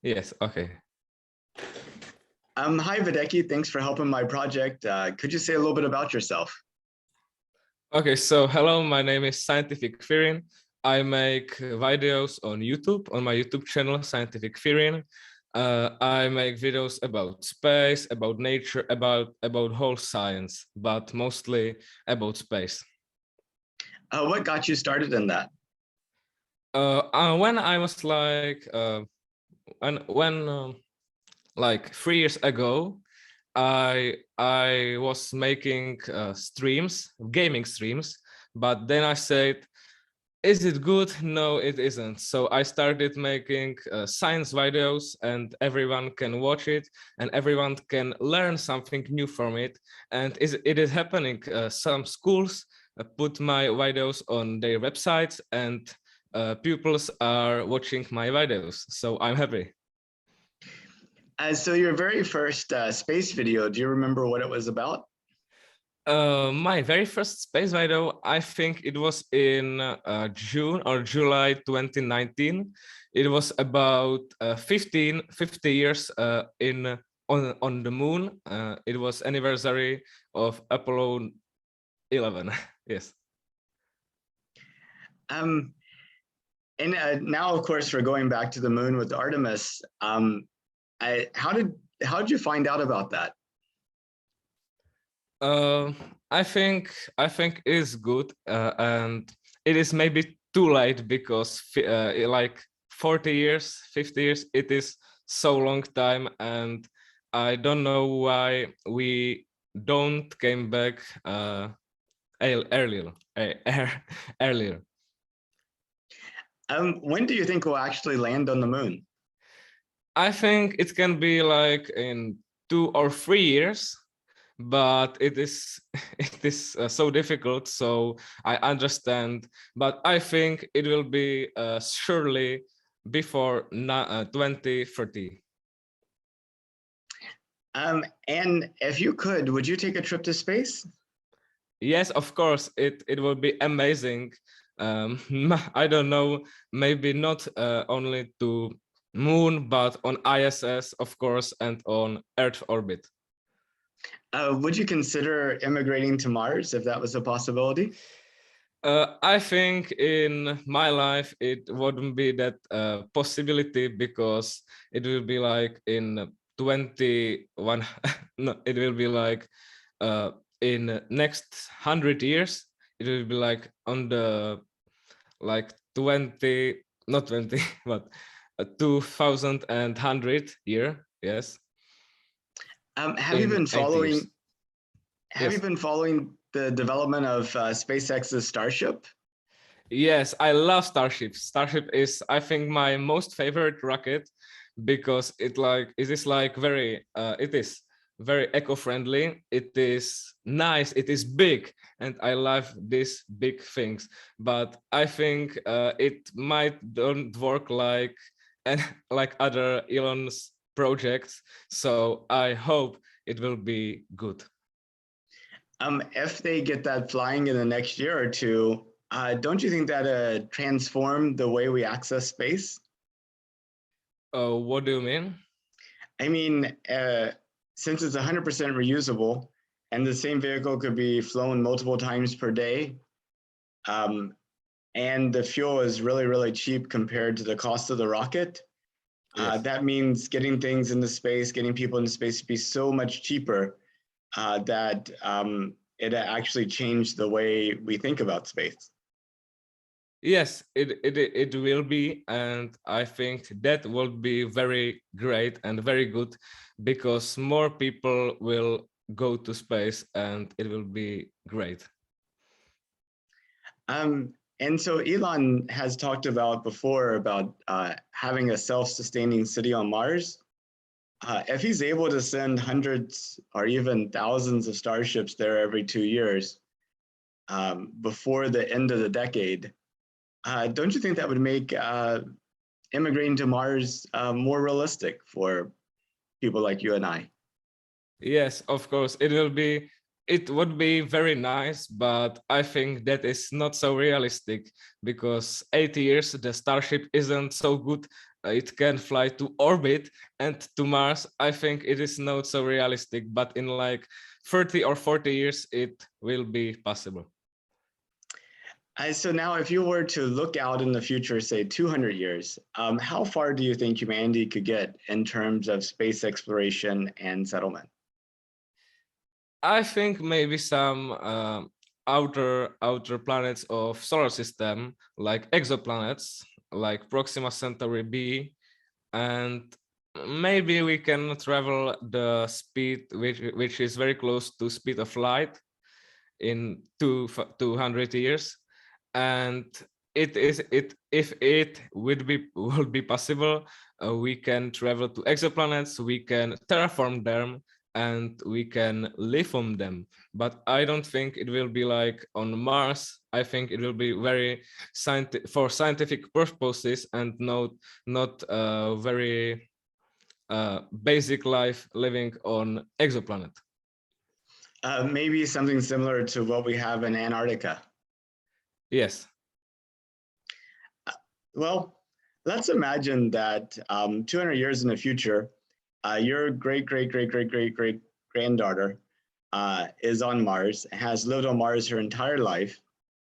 Yes, okay. Hi, Videki. Thanks for helping my project. Could you say a little bit about yourself? Okay, so hello, my name is Scientific Ferin. I make videos on YouTube, on my YouTube channel, Scientific Ferin. I make videos about space, about nature, about whole science, but mostly about space. What got you started in that? When I was like 3 years ago, I was making streams, gaming streams, but then I said, is it good? No, it isn't. So I started making science videos, and everyone can watch it and everyone can learn something new from it. And it is happening. Some schools put my videos on their websites, and pupils are watching my videos. So I'm happy. So your very first space video, do you remember what it was about? My very first space video, I think it was in June or July 2019. It was about 50 years on the moon. It was anniversary of Apollo 11. Yes. Um, and now, of course, we're going back to the moon with Artemis. How did you find out about that? Uh, I think it is good, and it is maybe too late because like 40 years, 50 years, it is so long time, and I don't know why we don't came back earlier. Earlier. When do you think we'll actually land on the moon? I think it can be like in 2 or 3 years, but it is it is so difficult. So I understand, but I think it will be surely before 2030. And if you could, would you take a trip to space? Yes, of course, it will be amazing. I don't know, maybe not only to moon, but on ISS, of course, and on Earth orbit. Would you consider immigrating to Mars if that was a possibility? I think in my life it wouldn't be that possibility because it will be like in 21. No, it will be like in next 100 years. It will be like on the like 20, not 20, but 2100 year. Yes, Have you in been 8 years. following? Have you Yes. been following the development of SpaceX's Starship? Yes, I love Starship. Starship is, I think, my most favorite rocket because it is like it is very eco-friendly. It is nice. It is big, and I love these big things. But I think it might don't work like and like other Elon's projects. So I hope it will be good. If they get that flying in the next year or two, don't you think that transform the way we access space? What do you mean? I mean, since it's 100% reusable and the same vehicle could be flown multiple times per day, um, and the fuel is really, really cheap compared to the cost of the rocket, Yes. that means getting things into space, getting people into space to be so much cheaper that it actually changed the way we think about space. Yes, it will be, and I think that will be very great and very good because more people will go to space, and it will be great. And so Elon has talked about before about having a self-sustaining city on Mars. If he's able to send hundreds or even thousands of starships there every 2 years before the end of the decade, don't you think that would make immigrating to Mars more realistic for people like you and I? Yes, of course, it would be very nice, but I think that is not so realistic because 8 years the Starship isn't so good it can fly to orbit and to Mars, I think it is not so realistic, but in like 30 or 40 years, it will be possible. So now, if you were to look out in the future, say 200 years, how far do you think humanity could get in terms of space exploration and settlement? I think maybe some outer planets of solar system, like exoplanets, like Proxima Centauri b, and maybe we can travel the speed which is very close to speed of light in 200 years, and it is it if it would be possible, we can travel to exoplanets, we can terraform them, and we can live on them. But I don't think it will be like on Mars. I think it will be very for scientific purposes and not very basic life living on exoplanet. Maybe something similar to what we have in Antarctica. Yes. Well, let's imagine that 200 years in the future, your great granddaughter is on Mars, has lived on Mars her entire life,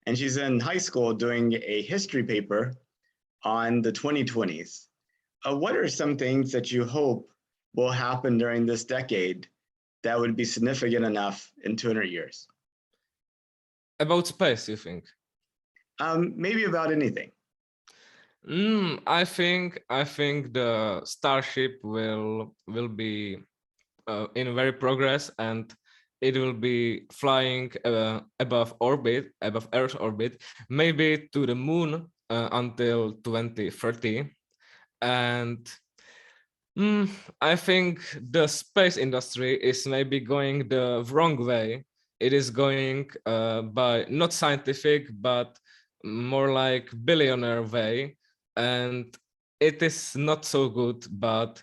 and she's in high school doing a history paper on the 2020s. What are some things that you hope will happen during this decade that would be significant enough in 200 years? About space, you think? Maybe about anything. I think the Starship will be in very progress, and it will be flying above Earth orbit, maybe to the moon until 2030. And I think the space industry is maybe going the wrong way. It is going by not scientific, but more like billionaire way, and it is not so good. But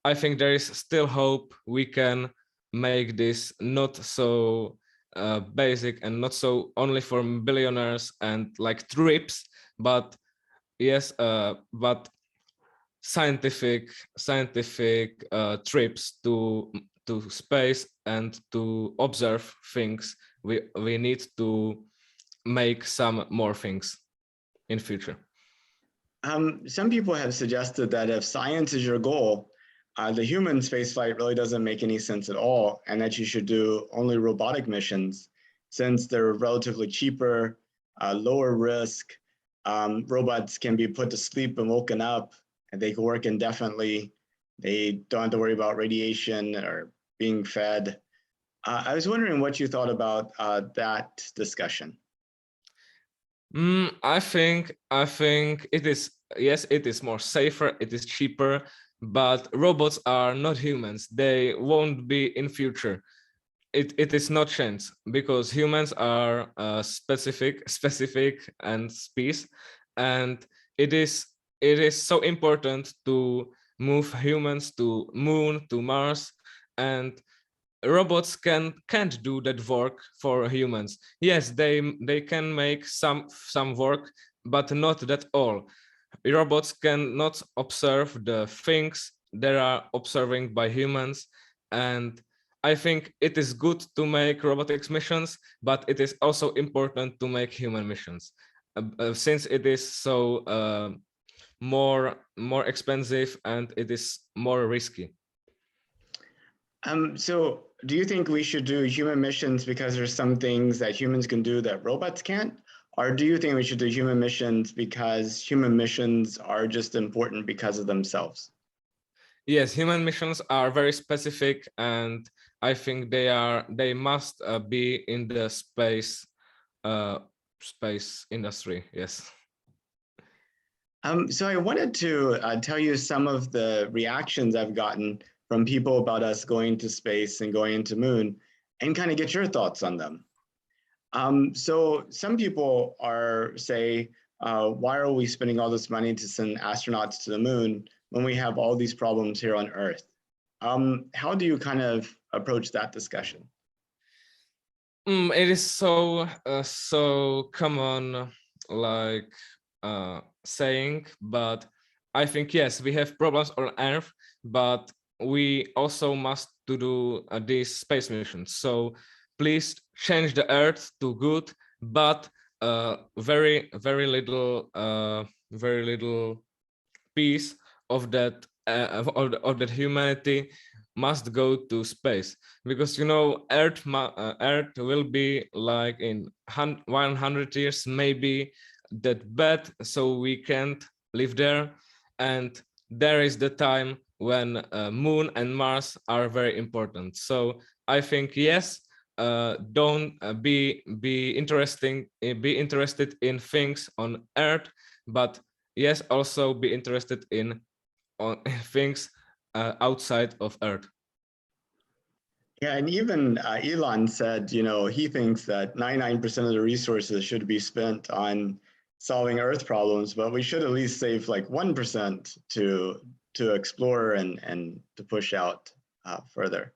I think there is still hope. We can make this not so basic and not so only for billionaires and like trips, but yes, but scientific trips to space and to observe things. We need to make some more things in future. Some people have suggested that if science is your goal, the human spaceflight really doesn't make any sense at all, and that you should do only robotic missions since they're relatively cheaper, lower risk. Robots can be put to sleep and woken up, and they can work indefinitely. They don't have to worry about radiation or being fed. I was wondering what you thought about that discussion. I think it is, yes, it is more safer, it is cheaper, but robots are not humans. They won't be in future. It is not chance, because humans are specific and space, and it is it is so important to move humans to moon, to Mars, and robots can't do that work for humans. Yes, they can make some work, but not that all. Robots cannot observe the things that are observing by humans, and I think it is good to make robotics missions, but it is also important to make human missions, since it is so more expensive and it is more risky. So do you think we should do human missions because there's some things that humans can do that robots can't? Or do you think we should do human missions because human missions are just important because of themselves? Yes, human missions are very specific, and I think they must be in the uh, space industry. Yes. So I wanted to tell you some of the reactions I've gotten from people about us going to space and going into moon, and kind of get your thoughts on them. So some people are say, why are we spending all this money to send astronauts to the moon when we have all these problems here on Earth? How do you kind of approach that discussion? It is so common, like saying, but I think yes, we have problems on Earth, but we also must to do these space missions. So please change the Earth to good, but very little piece of that of that humanity must go to space, because Earth will be like in 100 years maybe that bad, so we can't live there. And there is the time when Moon and Mars are very important. So I think yes, don't be interested in things on Earth, but yes, also be interested in on things outside of Earth. Yeah, and even Elon said, you know, he thinks that 99% of the resources should be spent on solving Earth problems, but we should at least save like 1% to explore and to push out further.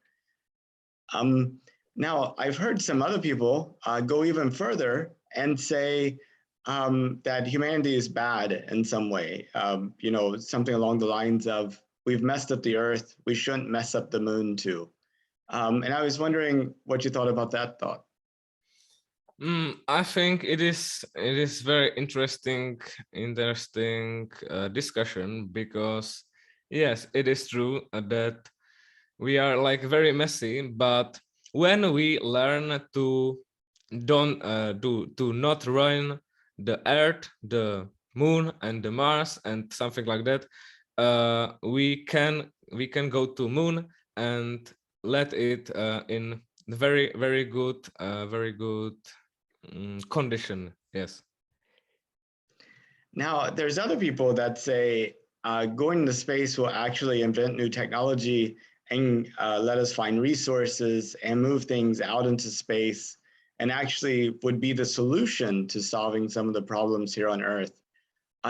Um, Now, I've heard some other people go even further and say that humanity is bad in some way. You know, something along the lines of, we've messed up the Earth, we shouldn't mess up the moon too. And I was wondering what you thought about that thought. I think it is very interesting discussion, because yes, it is true that we are like very messy, but when we learn to don't do to not ruin the Earth, the Moon, and the Mars, and something like that, we can go to Moon and let it in very good condition. Yes. Now, there's other people that say going into space will actually invent new technology and let us find resources and move things out into space, and actually would be the solution to solving some of the problems here on Earth.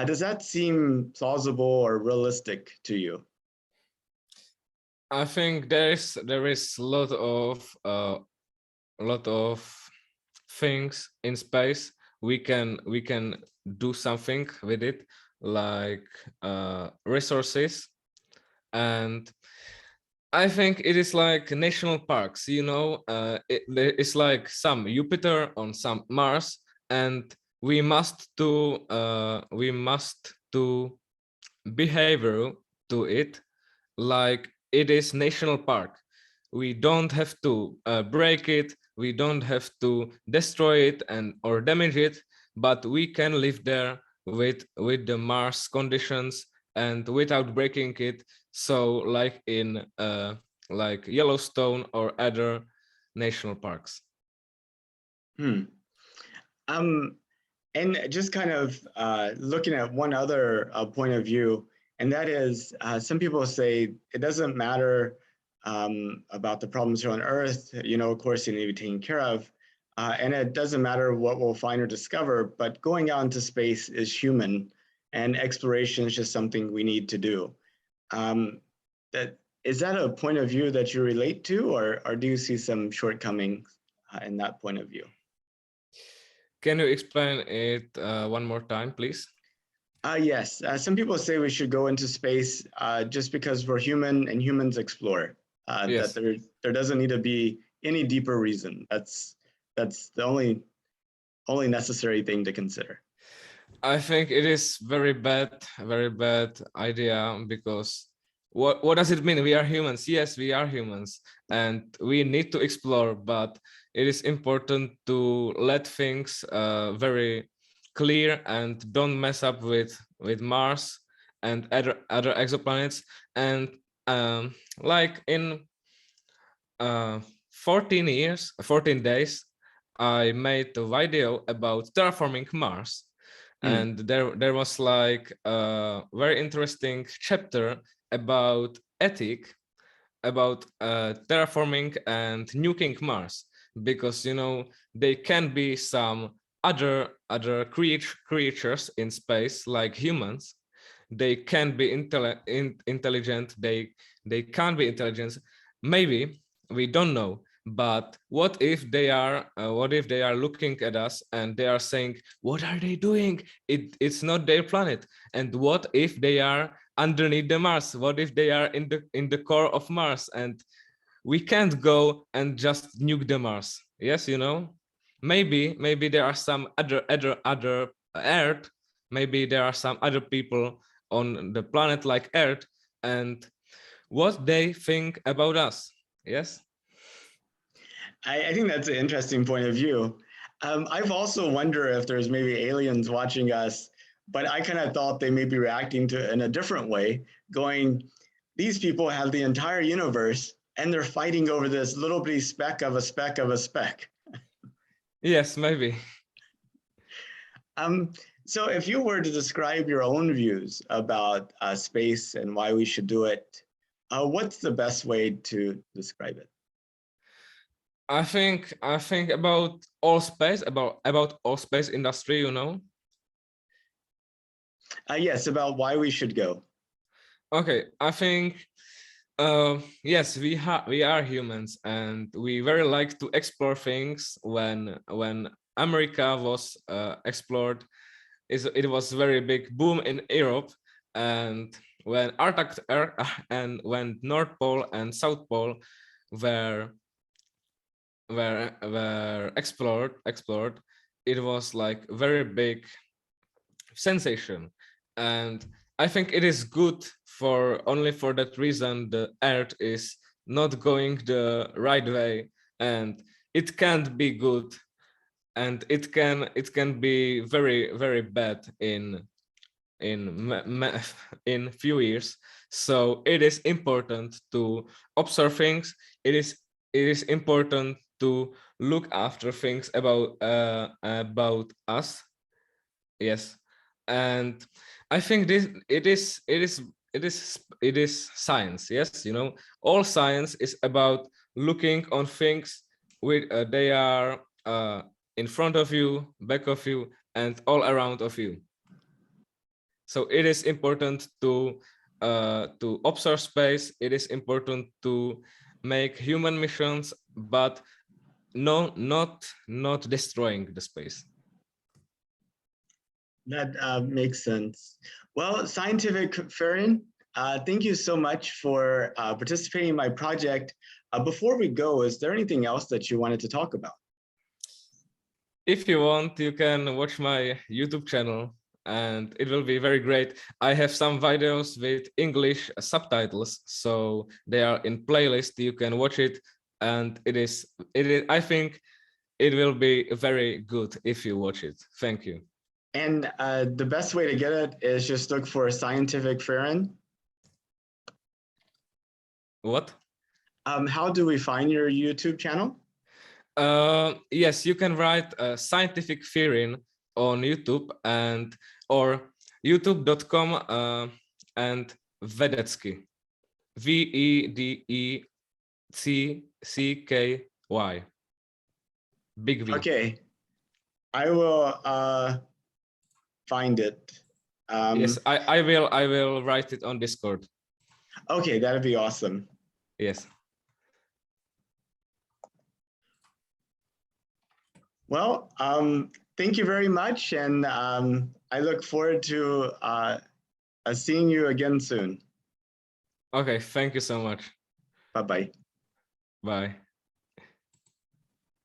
Does that seem plausible or realistic to you? I think there is a lot of things in space we can do something with it, like resources. And I think it is like national parks, it's like some Jupiter on some Mars, and we must to behavior to it like it is national park. We don't have to break it, we don't have to destroy it and or damage it, but we can live there with the Mars conditions and without breaking it. So like in like Yellowstone or other national parks. Hmm. Um, And just kind of looking at one other point of view, and that is some people say it doesn't matter about the problems here on Earth. You know, of course, they need to be taken care of. And it doesn't matter what we'll find or discover, but going out into space is human, and exploration is just something we need to do. Um, that is that a point of view that you relate to, or do you see some shortcomings in that point of view? Can you explain it one more time, please? Yes. Some people say we should go into space just because we're human and humans explore. That Yes. there doesn't need to be any deeper reason. That's the only necessary thing to consider. I think it is very bad idea, because what does it mean? We are humans. Yes, we are humans, and we need to explore. But it is important to let things very clear and don't mess up with Mars and other exoplanets. And like in uh, 14 days, I made a video about terraforming Mars, Hmm. and there was like a very interesting chapter about ethic, about terraforming and nuking Mars, because they can be some other creatures in space like humans. They can be intelligent. They can be intelligent. Maybe we don't know, But what if they are looking at us and they are saying, what are they doing? It's not their planet. And what if they are underneath the Mars? What if they are in the core of Mars and we can't go and just nuke the Mars? Yes, you know, maybe there are some other Earth. Maybe there are some other people on the planet like Earth, and what they think about us. Yes. I think that's an interesting point of view. I've also wondered if there's maybe aliens watching us, but I kind of thought they may be reacting to it in a different way, going, these people have the entire universe and they're fighting over this little bitty speck of a speck of a speck. Yes, maybe. Um, so if you were to describe your own views about space and why we should do it, what's the best way to describe it? I think about all space, about all space industry, you know. Yes, about why we should go. Okay, I think yes, we are humans and we very like to explore things. When America was explored, it was very big boom in Europe, and when Antarctica and when North Pole and South Pole were explored, it was like very big sensation. And I think it is good for only for that reason the Earth is not going the right way, and it can't be good, and it can be very bad in few years. So it is important to observe things. It is important to look after things about us. Yes. And I think it is science. Yes, you know, all science is about looking on things with they are in front of you, back of you, and all around of you. So it is important to observe space. It is important to make human missions, but no, not destroying the space. That makes sense. Well, Scientific Ferin, thank you so much for participating in my project. Before we go, is there anything else that you wanted to talk about? If you want, you can watch my YouTube channel and it will be very great. I have some videos with English subtitles, so they are in playlist. You can watch it, and I think it will be very good if you watch it. Thank you. And the best way to get it is just look for Scientific Ferin. What? How do we find your YouTube channel? Yes, you can write Scientific Ferin on YouTube and or youtube.com and Vedetsky. Vedeccky. Big V. Okay, I will find it. Yes, I will write it on Discord. Okay, that'd be awesome. Yes. Well, thank you very much, and I look forward to seeing you again soon. Okay, thank you so much. Bye-bye. Bye.